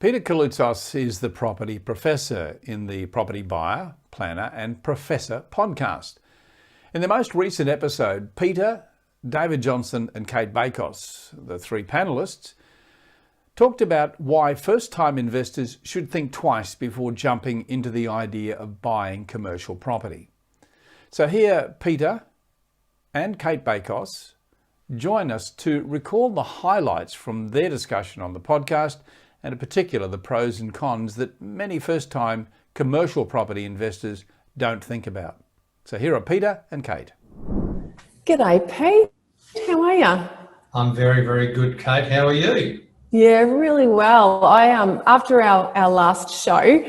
Peter Koulizos is the property professor in the Property Buyer, Planner and Professor podcast. In the most recent episode, Peter, David Johnson and Cate Bakos, the three panellists, talked about why first-time investors should think twice before jumping into the idea of buying commercial property. So here, Peter and Cate Bakos join us to recall the highlights from their discussion on the podcast, and in particular the pros and cons that many first-time commercial property investors don't think about. So here are Peter and Cate. G'day, Pete. How are you? I'm very, very good, Cate. How are you? Yeah, really well. After our last show,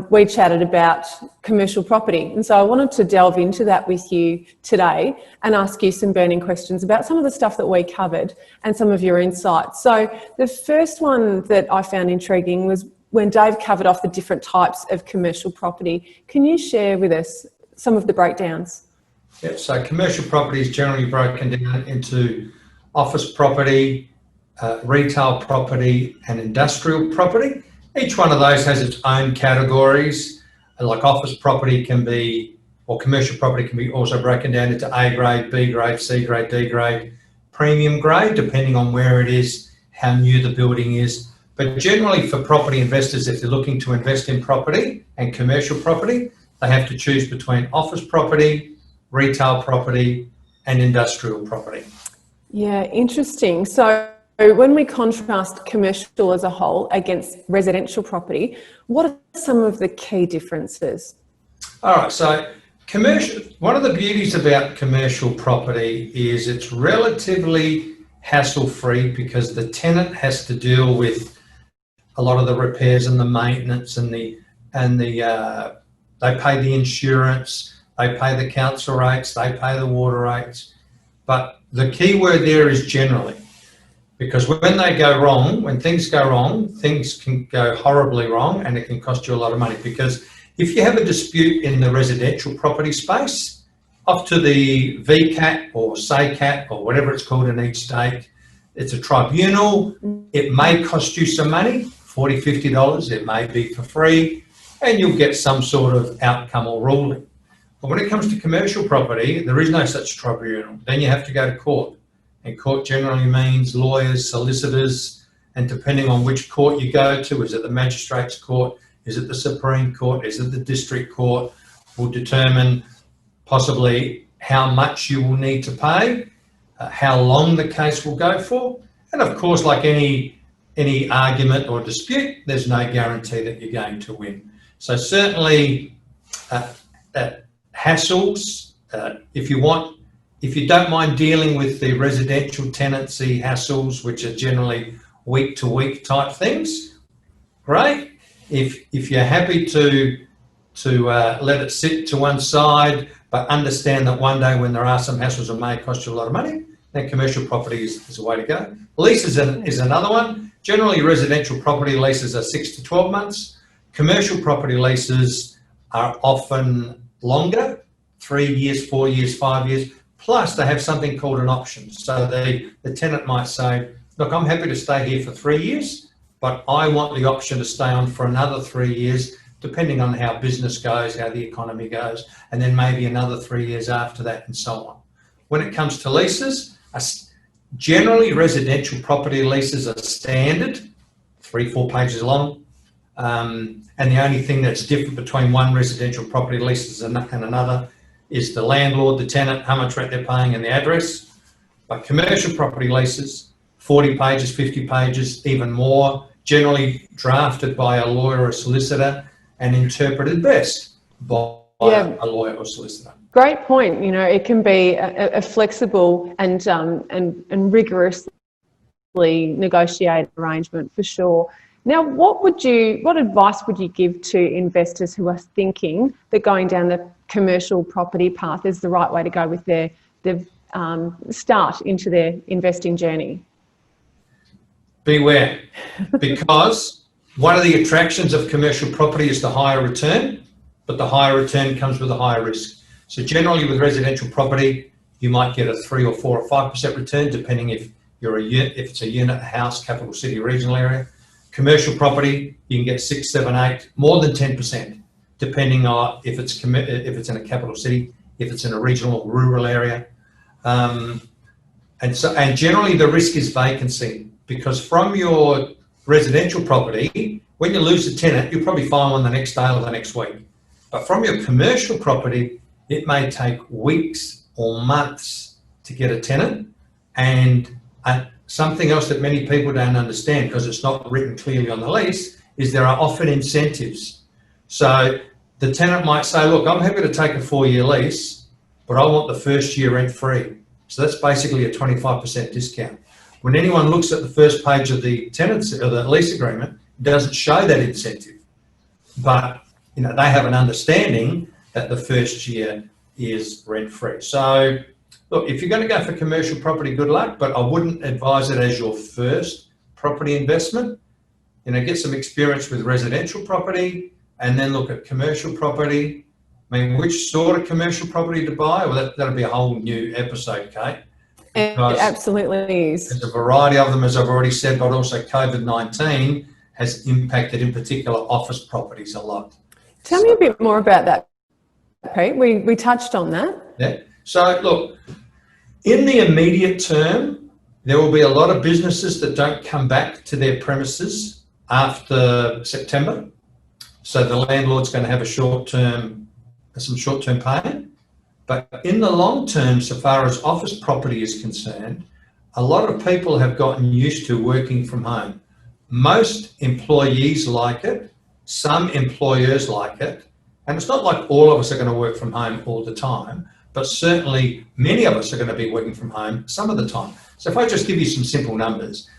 we chatted about commercial property. And so I wanted to delve into that with you today and ask you some burning questions about some of the stuff that we covered and some of your insights. So the first one that I found intriguing was when Dave covered off the different types of commercial property. Can you share with us some of the breakdowns? Yeah, so commercial property is generally broken down into office property, retail property and industrial property. Each one of those has its own categories. Like office property can be, or commercial property can be also broken down into A grade, B grade, C grade, D grade, premium grade, depending on where it is, how new the building is. But generally for property investors, if they're looking to invest in property and commercial property, they have to choose between office property, retail property and industrial property. Yeah, interesting. So when we contrast commercial as a whole against residential property, what are some of the key differences? All right, so commercial, one of the beauties about commercial property is it's relatively hassle-free because the tenant has to deal with a lot of the repairs and the maintenance and they pay the insurance, they pay the council rates, they pay the water rates. But the key word there is generally. Because when they go wrong, when things go wrong, things can go horribly wrong and it can cost you a lot of money. Because if you have a dispute in the residential property space, off to the VCAT or SACAT or whatever it's called in each state, it's a tribunal. It may cost you some money, $40, $50, it may be for free, and you'll get some sort of outcome or ruling. But when it comes to commercial property, there is no such tribunal. Then you have to go to court. And court generally means lawyers, solicitors, and depending on which court you go to, is it the magistrate's court, is it the Supreme Court, is it the district court, will determine possibly how much you will need to pay, how long the case will go for. And of course, like any argument or dispute, there's no guarantee that you're going to win. So certainly hassles, if you don't mind dealing with the residential tenancy hassles, which are generally week-to-week type things, great. If you're happy to let it sit to one side, but understand that one day when there are some hassles it may cost you a lot of money, then commercial property is a way to go. Leases is another one. Generally, residential property leases are 6 to 12 months. Commercial property leases are often longer, 3 years, 4 years, 5 years. Plus, they have something called an option. So the tenant might say, look, I'm happy to stay here for 3 years, but I want the option to stay on for another 3 years, depending on how business goes, how the economy goes, and then maybe another 3 years after that and so on. When it comes to leases, generally residential property leases are standard, 3-4 pages long. And the only thing that's different between one residential property lease and another is the landlord, the tenant, how much rent they're paying and the address. But commercial property leases, 40 pages, 50 pages, even more, generally drafted by a lawyer or a solicitor and interpreted best by a lawyer or solicitor. Great point. You know, it can be a flexible and rigorously negotiated arrangement for sure. Now, what advice would you give to investors who are thinking that going down the commercial property path is the right way to go with their start into their investing journey? Beware, because one of the attractions of commercial property is the higher return, but the higher return comes with a higher risk. So generally with residential property, you might get a 3 or 4 or 5% return, depending if it's a unit, a house, capital city, regional area. Commercial property, you can get 6, 7, 8, more than 10%, depending on if it's in a capital city, if it's in a regional or rural area. And generally the risk is vacancy, because from your residential property, when you lose a tenant, you'll probably find one the next day or the next week. But from your commercial property, it may take weeks or months to get a tenant. And something else that many people don't understand, because it's not written clearly on the lease, is there are often incentives. So the tenant might say, look, I'm happy to take a 4-year lease, but I want the first year rent free. So that's basically a 25% discount. When anyone looks at the first page of the tenancy or the lease agreement, it doesn't show that incentive. But they have an understanding that the first year is rent free. So look, if you're going to go for commercial property, good luck, but I wouldn't advise it as your first property investment. Get some experience with residential property and then look at commercial property. I mean, which sort of commercial property to buy? Well, that'll be a whole new episode, Kate. It absolutely is. There's a variety of them, as I've already said, but also COVID-19 has impacted, in particular, office properties a lot. Tell me a bit more about that, Pete. We touched on that. Yeah. So, look, in the immediate term, there will be a lot of businesses that don't come back to their premises after September. So the landlord's going to have some short-term pain. But in the long term, so far as office property is concerned, a lot of people have gotten used to working from home. Most employees like it, some employers like it, and it's not like all of us are going to work from home all the time, but certainly many of us are going to be working from home some of the time. So if I just give you some simple numbers,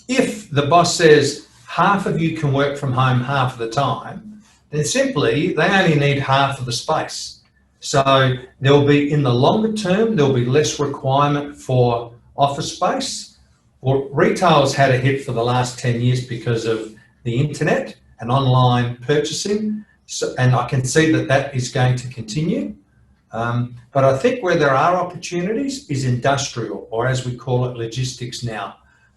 if the boss says half of you can work from home half of the time, then simply they only need half of the space. So there'll be, in the longer term, there'll be less requirement for office space. Well, retail's had a hit for the last 10 years because of the internet and online purchasing. So, and I can see that is going to continue. But I think where there are opportunities is industrial, or as we call it, logistics now.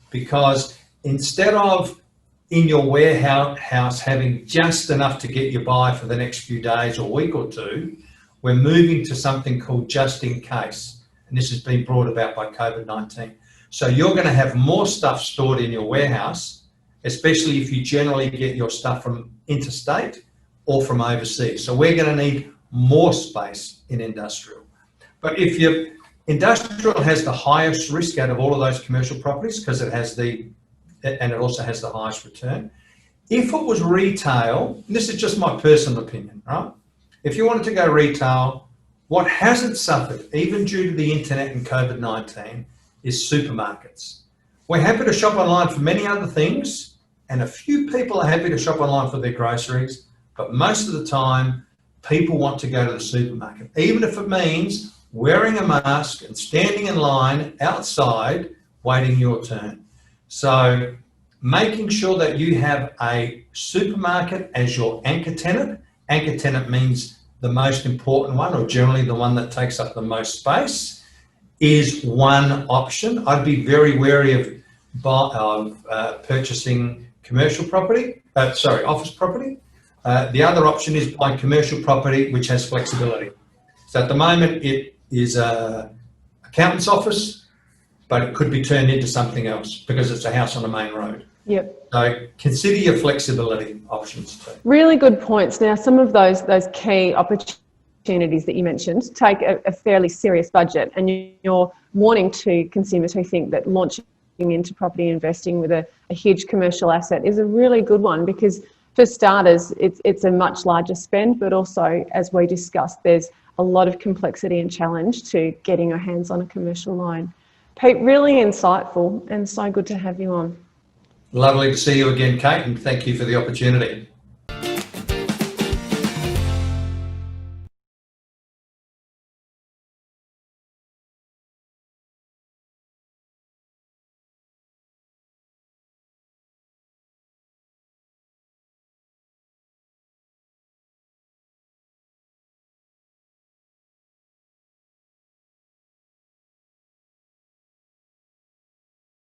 Because instead of in your warehouse having just enough to get you by for the next few days or week or two, we're moving to something called just in case. And this has been brought about by COVID-19. So you're going to have more stuff stored in your warehouse, especially if you generally get your stuff from interstate or from overseas. So we're going to need more space in industrial. But if your industrial has the highest risk out of all of those commercial properties, because it also has the highest return. If it was retail, and this is just my personal opinion, right? If you wanted to go retail, what hasn't suffered, even due to the internet and COVID-19, is supermarkets. We're happy to shop online for many other things, and a few people are happy to shop online for their groceries, but most of the time, people want to go to the supermarket, even if it means wearing a mask and standing in line outside waiting your turn. So making sure that you have a supermarket as your anchor tenant. Anchor tenant means the most important one, or generally the one that takes up the most space, is one option. I'd be very wary of purchasing office property. The other option is buying commercial property, which has flexibility. So at the moment, it is an accountant's office, but it could be turned into something else because it's a house on a main road. Yep. So consider your flexibility options too. Really good points. Now, some of those key opportunities that you mentioned take a fairly serious budget, and you're warning to consumers who think that launching into property investing with a huge commercial asset is a really good one, because for starters, it's a much larger spend, but also, as we discussed, there's a lot of complexity and challenge to getting your hands on a commercial loan. Pete, really insightful and so good to have you on. Lovely to see you again, Kate, and thank you for the opportunity.